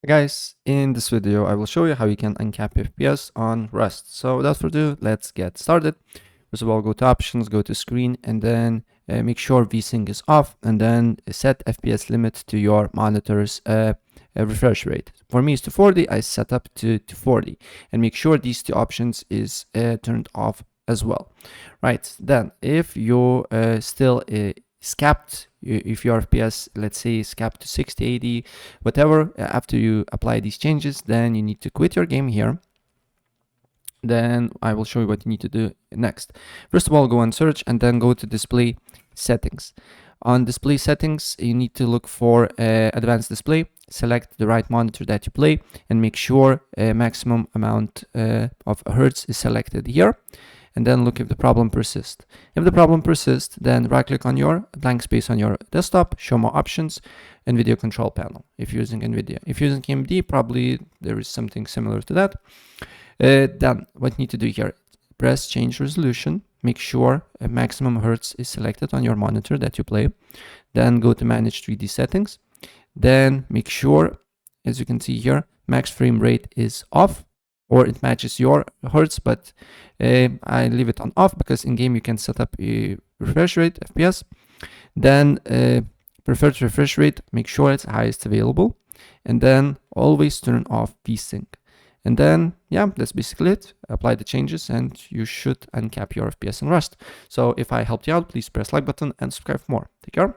Guys, in this video, I will show you how you can uncap FPS on Rust. So without further ado, let's get started. First of all, go to options, go to screen, and then make sure VSync is off, and then set FPS limit to your monitor's refresh rate. For me, it's to 40. I set up to 40, and make sure these two options is turned off as well. Right, then if you still is capped, if your FPS, let's say, is capped to 60, 80, whatever, after you apply these changes, then you need to quit your game here. Then I will show you what you need to do next. First of all, go on search and then go to display settings. On display settings, you need to look for advanced display, select the right monitor that you play, and make sure a maximum amount of hertz is selected here. And then look if the problem persists. If the problem persists, then right click on your blank space on your desktop, show more options, and video control panel if you're using NVIDIA. If you're using AMD, probably there is something similar to that. Then what you need to do here, press change resolution, make sure a maximum hertz is selected on your monitor that you play. Then go to manage 3D settings. Then make sure, as you can see here, max frame rate is off, or it matches your hertz, but I leave it on off because in game you can set up a refresh rate, FPS. Then preferred refresh rate, make sure it's highest available, and then always turn off VSync. And then, yeah, that's basically it. Apply the changes and you should uncap your FPS in Rust. So if I helped you out, please press like button and subscribe for more. Take care.